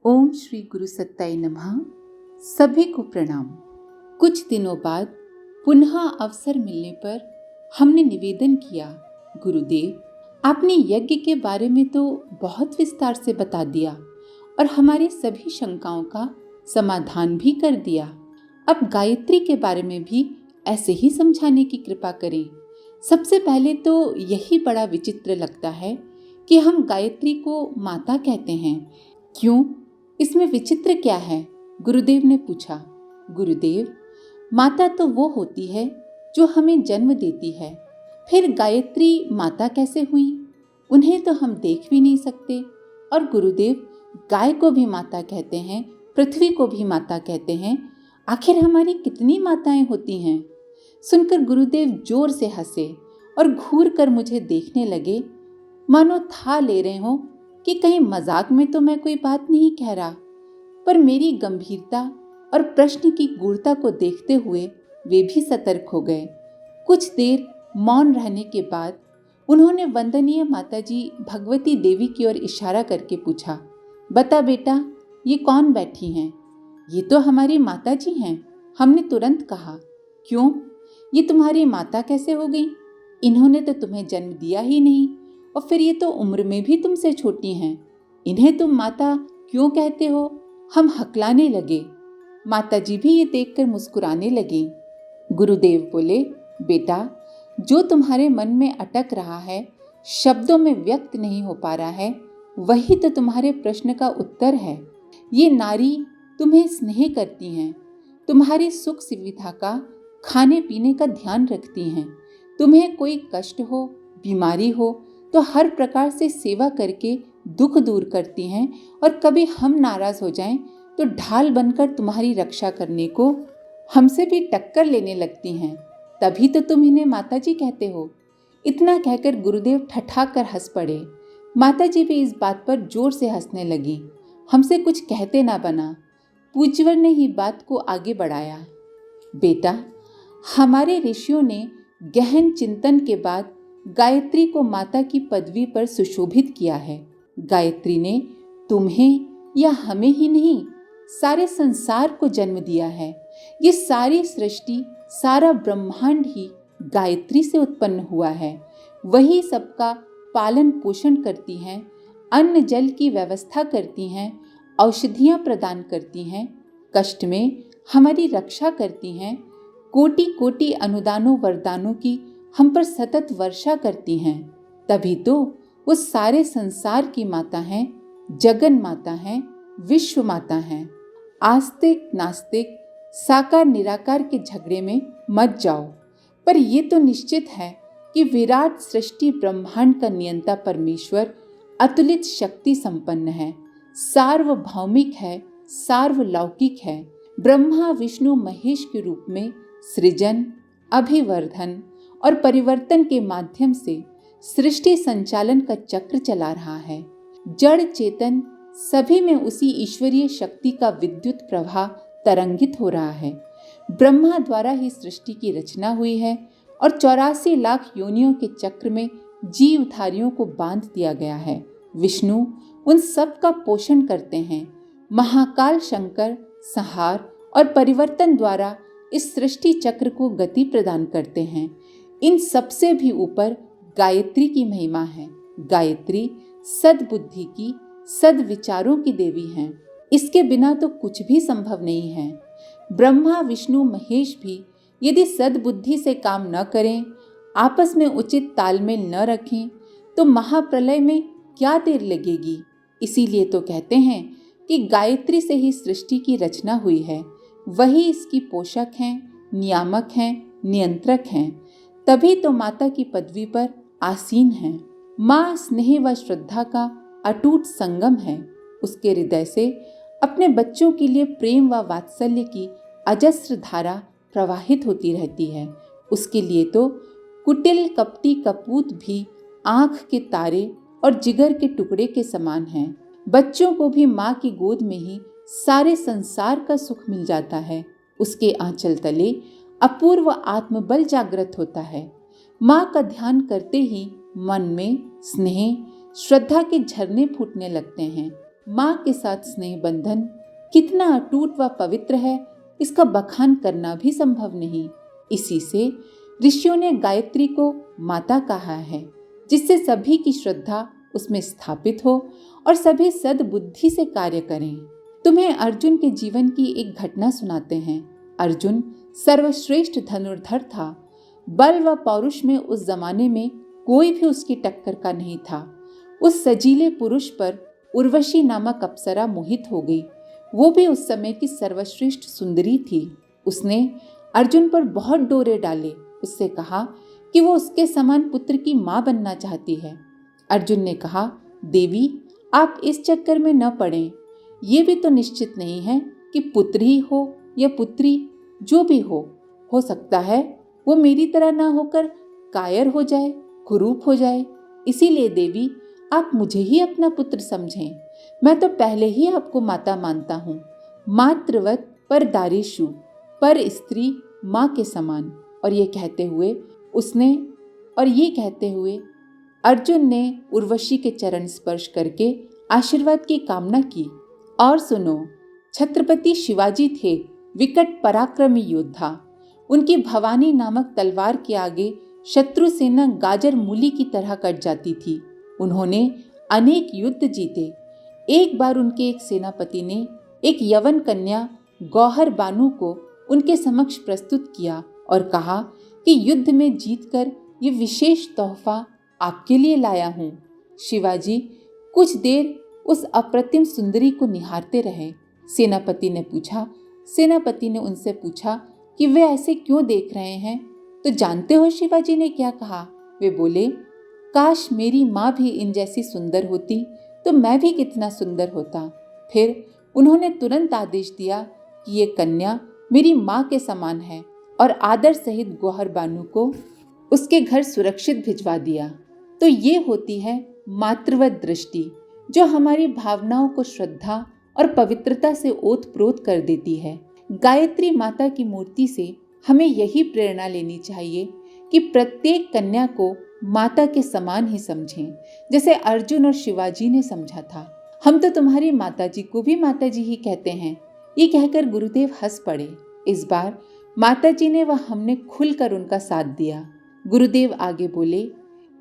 ओम श्री गुरु सत्ताय नमः। सभी को प्रणाम। कुछ दिनों बाद पुनः अवसर मिलने पर हमने निवेदन किया, गुरुदेव आपने यज्ञ के बारे में तो बहुत विस्तार से बता दिया और हमारी सभी शंकाओं का समाधान भी कर दिया। अब गायत्री के बारे में भी ऐसे ही समझाने की कृपा करें। सबसे पहले तो यही बड़ा विचित्र लगता है कि हम गायत्री को माता कहते हैं। क्यों? इसमें विचित्र क्या है? गुरुदेव ने पूछा। गुरुदेव, माता तो वो होती है जो हमें जन्म देती है। फिर गायत्री माता कैसे हुई? उन्हें तो हम देख भी नहीं सकते। और गुरुदेव, गाय को भी माता कहते हैं, पृथ्वी को भी माता कहते हैं। आखिर हमारी कितनी माताएं होती हैं? सुनकर गुरुदेव जोर से हंसे और घूर कर मुझे देखने लगे, मानो था ले रहे हो कि कहीं मजाक में तो मैं कोई बात नहीं कह रहा। पर मेरी गंभीरता और प्रश्न की गूढ़ता को देखते हुए वे भी सतर्क हो गए। कुछ देर मौन रहने के बाद उन्होंने वंदनीय माताजी भगवती देवी की ओर इशारा करके पूछा, बता बेटा, ये कौन बैठी हैं? ये तो हमारी माताजी हैं। हमने तुरंत कहा, क्यों, ये तुम्हारी माता कैसे हो गई? इन्होंने तो तुम्हें जन्म दिया ही नहीं, और फिर ये तो उम्र में भी तुमसे छोटी हैं। इन्हें तुम माता क्यों कहते हो? हम हकलाने लगे। माताजी भी ये देखकर मुस्कुराने लगी। गुरुदेव बोले, बेटा, जो तुम्हारे मन में अटक रहा है, शब्दों में व्यक्त नहीं हो पा रहा है, वही तो तुम्हारे प्रश्न का उत्तर है। ये नारी तुम्हें स्नेह करती हैं, तुम्हारी सुख सुविधा का, खाने पीने का ध्यान रखती हैं। तुम्हें कोई कष्ट हो, बीमारी हो तो हर प्रकार से सेवा करके दुख दूर करती हैं, और कभी हम नाराज हो जाएं तो ढाल बनकर तुम्हारी रक्षा करने को हमसे भी टक्कर लेने लगती हैं। तभी तो तुम इन्हें माताजी कहते हो। इतना कहकर गुरुदेव ठठाकर हंस पड़े। माताजी भी इस बात पर जोर से हंसने लगी। हमसे कुछ कहते ना बना। पूज्यवर ने ही बात को आगे बढ़ाया। बेटा, हमारे ऋषियों ने गहन चिंतन के बाद गायत्री को माता की पदवी पर सुशोभित किया है। गायत्री ने तुम्हें या हमें ही नहीं, सारे संसार को जन्म दिया है। ये सारी सृष्टि, सारा ब्रह्मांड ही गायत्री से उत्पन्न हुआ है। वही सबका पालन पोषण करती हैं, अन्न जल की व्यवस्था करती हैं, औषधियाँ प्रदान करती हैं, कष्ट में हमारी रक्षा करती हैं, कोटि कोटि अनुदानों वरदानों की हम पर सतत वर्षा करती हैं। तभी तो वो सारे संसार की माता हैं, जगन माता हैं, विश्व माता हैं। आस्तिक नास्तिक, साकार निराकार के झगड़े में मत जाओ। पर ये तो निश्चित है कि विराट सृष्टि ब्रह्मांड का नियंता परमेश्वर अतुलित शक्ति संपन्न है, सार्वभौमिक है, सार्वलौकिक है। ब्रह्मा विष्णु महेश के रूप में सृजन, अभिवर्धन और परिवर्तन के माध्यम से सृष्टि संचालन का चक्र चला रहा है। जड़ चेतन सभी में उसी ईश्वरीय शक्ति का विद्युत प्रवाह तरंगित हो रहा है। ब्रह्मा द्वारा ही सृष्टि की रचना हुई है और 84 लाख योनियों के चक्र में जीवधारियों को बांध दिया गया है। विष्णु उन सब का पोषण करते हैं। महाकाल शंकर संहार और परिवर्तन द्वारा इस सृष्टि चक्र को गति प्रदान करते हैं। इन सबसे भी ऊपर गायत्री की महिमा है। गायत्री सद्बुद्धि की, सद्विचारों की देवी हैं। इसके बिना तो कुछ भी संभव नहीं है। ब्रह्मा विष्णु महेश भी यदि सद्बुद्धि से काम न करें, आपस में उचित तालमेल न रखें, तो महाप्रलय में क्या देर लगेगी। इसीलिए तो कहते हैं कि गायत्री से ही सृष्टि की रचना हुई है। वही इसकी पोषक हैं, नियामक हैं, नियंत्रक हैं। तभी तो माता की पदवी पर आसीन है। माँ स्नेह व श्रद्धा का अटूट संगम है। उसके हृदय से अपने बच्चों के लिए प्रेम व वात्सल्य की अजस्र धारा प्रवाहित होती रहती है। उसके लिए तो कुटिल कपटी कपूत भी आँख के तारे और जिगर के टुकड़े के समान हैं। बच्चों को भी माँ की गोद में ही सारे संसार का सुख मिल जाता है। उसके आंचल तले अपूर्व आत्मबल जागृत होता है। माँ का ध्यान करते ही मन में स्नेह श्रद्धा के झरने फूटने लगते हैं। माँ के साथ स्नेह बंधन कितना अटूट व पवित्र है, इसका बखान करना भी संभव नहीं। इसी से ऋषियों ने गायत्री को माता कहा है, जिससे सभी की श्रद्धा उसमें स्थापित हो और सभी सद्बुद्धि से कार्य करें। तुम्हें अर्जुन के जीवन की एक घटना सुनाते हैं। अर्जुन सर्वश्रेष्ठ धनुर्धर था। बल व पौरुष में उस जमाने में कोई भी उसकी टक्कर का नहीं था। उस सजीले पुरुष पर उर्वशी नामक अप्सरा मोहित हो गई। वो भी उस समय की सर्वश्रेष्ठ सुंदरी थी। उसने अर्जुन पर बहुत डोरे डाले। उससे कहा कि वो उसके समान पुत्र की मां बनना चाहती है। अर्जुन ने कहा, देवी, आप इस चक्कर में न पड़ें। ये भी तो निश्चित नहीं है कि पुत्र ही हो या पुत्री, जो भी हो सकता है वो मेरी तरह ना होकर कायर हो जाए, कुरूप हो जाए। इसीलिए देवी, आप मुझे ही अपना पुत्र समझें। मैं तो पहले ही आपको माता मानता हूँ। मातृवत पर दारेशु, पर स्त्री माँ के समान। और ये कहते हुए अर्जुन ने उर्वशी के चरण स्पर्श करके आशीर्वाद की कामना की। और सुनो, छत्रपति शिवाजी थे विकट पराक्रमी योद्धा। उनकी भवानी नामक तलवार के आगे शत्रु सेना गाजर मूली की तरह कट जाती थी। उन्होंने अनेक युद्ध जीते। एक बार उनके एक सेनापति ने एक यवन कन्या गौहर बानु को उनके समक्ष प्रस्तुत किया और कहा कि युद्ध में जीतकर ये विशेष तोहफा आपके लिए लाया हूँ। शिवाजी कुछ देर उस अप्रतिम सुंदरी को निहारते रहे। सेनापति ने उनसे पूछा कि वे ऐसे क्यों देख रहे हैं। तो जानते हो शिवाजी ने क्या कहा? वे बोले, काश मेरी माँ भी इन जैसी सुंदर होती तो मैं भी कितना सुंदर होता। फिर उन्होंने तुरंत आदेश दिया कि ये कन्या मेरी माँ के समान है और आदर सहित गौहर बानु को उसके घर सुरक्षित भिजवा दिया। तो ये होती है मातृवत दृष्टि, जो हमारी भावनाओं को श्रद्धा और पवित्रता से ओतप्रोत कर देती है। गायत्री माता की मूर्ति से हमें यही प्रेरणा लेनी चाहिए कि प्रत्येक कन्या को माता के समान ही समझें, जैसे अर्जुन और शिवाजी ने समझा था। हम तो तुम्हारी माताजी को भी माताजी ही कहते हैं। ये कहकर गुरुदेव हंस पड़े। इस बार माताजी ने व हमने खुलकर उनका साथ दिया। गुरुदेव आगे बोले,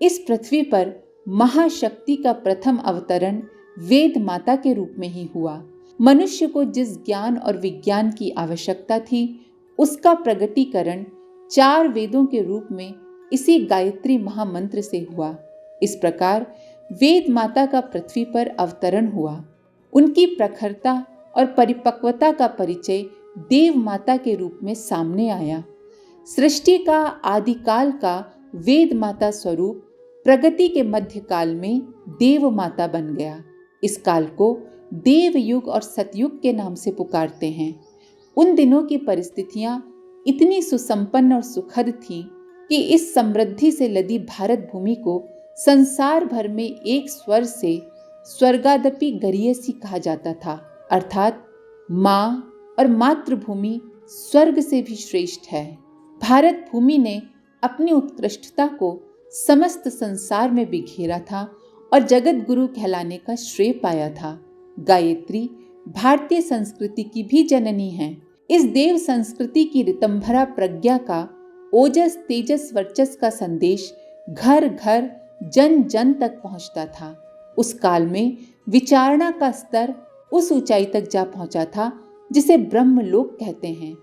इस पृथ्वी पर महाशक्ति का प्रथम अवतरण वेद माता के रूप में ही हुआ। मनुष्य को जिस ज्ञान और विज्ञान की आवश्यकता थी, उसका प्रगटीकरण 4 वेदों के रूप में इसी गायत्री महामंत्र से हुआ। इस प्रकार वेद माता का पृथ्वी पर अवतरण हुआ। उनकी प्रखरता और परिपक्वता का परिचय देव माता के रूप में सामने आया। सृष्टि का आदिकाल का वेद माता स्वरूप प्रगति के मध्यकाल में देव माता बन गया। इस काल को देव युग और सतयुग के नाम से पुकारते हैं। उन दिनों की परिस्थितियां इतनी सुसंपन्न और सुखद थीं कि इस समृद्धि से लदी भारत भूमि को संसार भर में एक स्वर से स्वर्गादपि गरीयसी कहा जाता था, अर्थात माँ और मातृभूमि स्वर्ग से भी श्रेष्ठ है। भारत भूमि ने अपनी उत्कृष्टता को समस्त संसार में बिखेरा था और जगत गुरु कहलाने का श्रेय पाया था। गायत्री भारतीय संस्कृति की भी जननी है। इस देव संस्कृति की ऋतंभरा प्रज्ञा का ओजस तेजस वर्चस का संदेश घर घर जन जन तक पहुंचता था। उस काल में विचारणा का स्तर उस ऊंचाई तक जा पहुंचा था जिसे ब्रह्मलोक कहते हैं।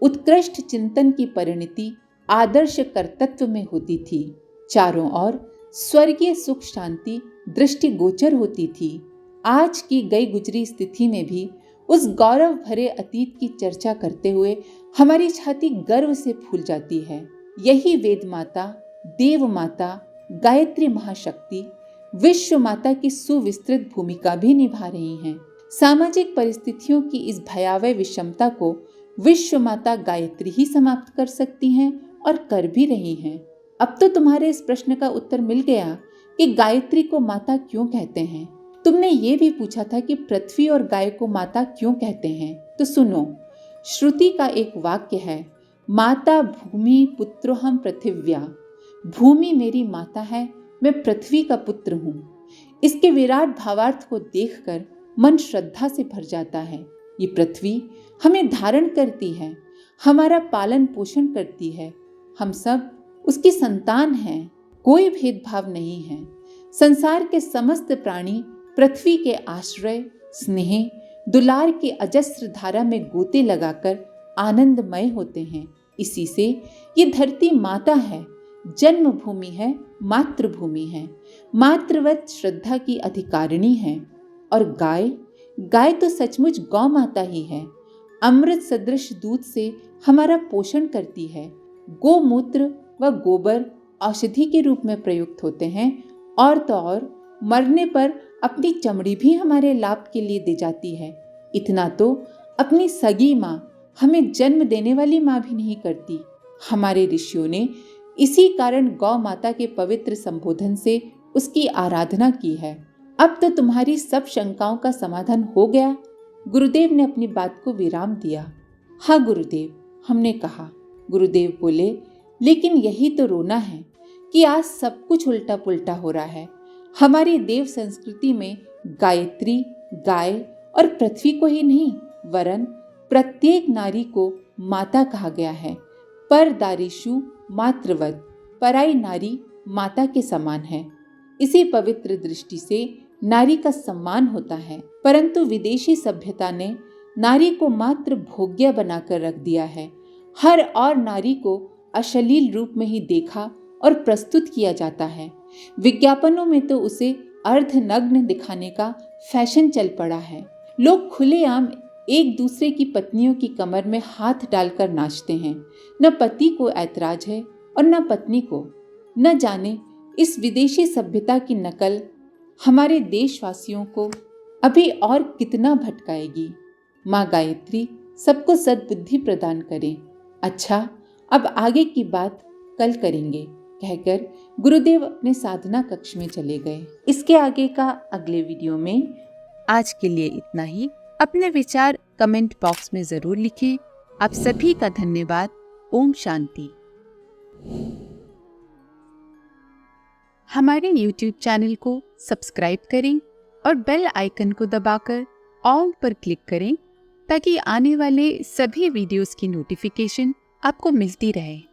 उत्कृष्ट चिंतन की परिणति आदर्श कर्तृत्व में होती थी। चारों ओर स्वर्गीय सुख शांति दृष्टिगोचर होती थी। आज की गई गुजरी स्थिति में भी उस गौरव भरे अतीत की चर्चा करते हुए हमारी छाती गर्व से फूल जाती है। यही वेद माता, देव माता, गायत्री महाशक्ति विश्व माता की सुविस्तृत भूमिका भी निभा रही हैं। सामाजिक परिस्थितियों की इस भयावह विषमता को विश्व माता गायत्री ही समाप्त कर सकती हैं और कर भी रही हैं। अब तो तुम्हारे इस प्रश्न का उत्तर मिल गया कि गायत्री को माता क्यों कहते हैं। तुमने ये भी पूछा था कि पृथ्वी और गाय को माता क्यों कहते हैं। तो सुनो, श्रुति का एक वाक्य है, माता भूमि पुत्रोहम पृथिव्या। भूमि मेरी माता है, मैं पृथ्वी का पुत्र हूँ। इसके विराट भावार्थ को देखकर मन श्रद्धा से भर जाता है। ये पृथ्वी हमें धारण करती है, हमारा पालन पोषण करती है। हम सब उसकी संतान हैं, कोई भेदभाव नहीं है। संसार के समस्त प्राणी पृथ्वी के आश्रय, स्नेह, दुलार की अजस्र धारा में गोते लगाकर आनंदमय होते हैं। इसी से ये धरती माता है, जन्मभूमि है, मातृभूमि है, मातृवत श्रद्धा की अधिकारिणी है। और गाय तो सचमुच गौ माता ही है। अमृत सदृश दूध से हमारा पोषण करती है। गोमूत्र व गोबर औषधि के रूप में प्रयुक्त होते हैं, और तो और मरने पर अपनी चमड़ी भी हमारे लाभ के लिए दे जाती है। इतना तो अपनी सगी माँ, हमें जन्म देने वाली माँ भी नहीं करती। हमारे ऋषियों ने इसी कारण गौ माता के पवित्र संबोधन से उसकी आराधना की है। अब तो तुम्हारी सब शंकाओं का समाधान हो गया। गुरुदेव ने अपनी बात को विराम दिया। हाँ गुरुदेव, हमने कहा। गुरुदेव बोले, लेकिन यही तो रोना है कि आज सब कुछ उल्टा पुल्टा हो रहा है। हमारी देव संस्कृति में गायत्री, गाय और पृथ्वी को ही नहीं, वरन प्रत्येक नारी को माता कहा गया है। पर दारिशु मातृवत, पराई नारी माता के समान है। इसी पवित्र दृष्टि से नारी का सम्मान होता है। परंतु विदेशी सभ्यता ने नारी को मात्र भोग्य बनाकर रख दिया है। हर और नारी को अश्लील रूप में ही देखा और प्रस्तुत किया जाता है। विज्ञापनों में तो उसे अर्धनग्न दिखाने का फैशन चल पड़ा है। लोग खुलेआम एक दूसरे की पत्नियों की कमर में हाथ डालकर नाचते हैं। न पति को ऐतराज है और न पत्नी को। न जाने इस विदेशी सभ्यता की नकल हमारे देशवासियों को अभी और कितना भटकाएगी। माँ गायत्री सबको सद्बुद्धि प्रदान करें। अच्छा, अब आगे की बात कल करेंगे, कहकर गुरुदेव अपने साधना कक्ष में चले गए। इसके आगे का अगले वीडियो में। आज के लिए इतना ही। अपने विचार कमेंट बॉक्स में जरूर लिखें। आप सभी का धन्यवाद। ओम शांति। हमारे YouTube चैनल को सब्सक्राइब करें और बेल आइकन को दबाकर ऑल पर क्लिक करें ताकि आने वाले सभी वीडियोस की नोटिफिकेशन आपको मिलती रहे।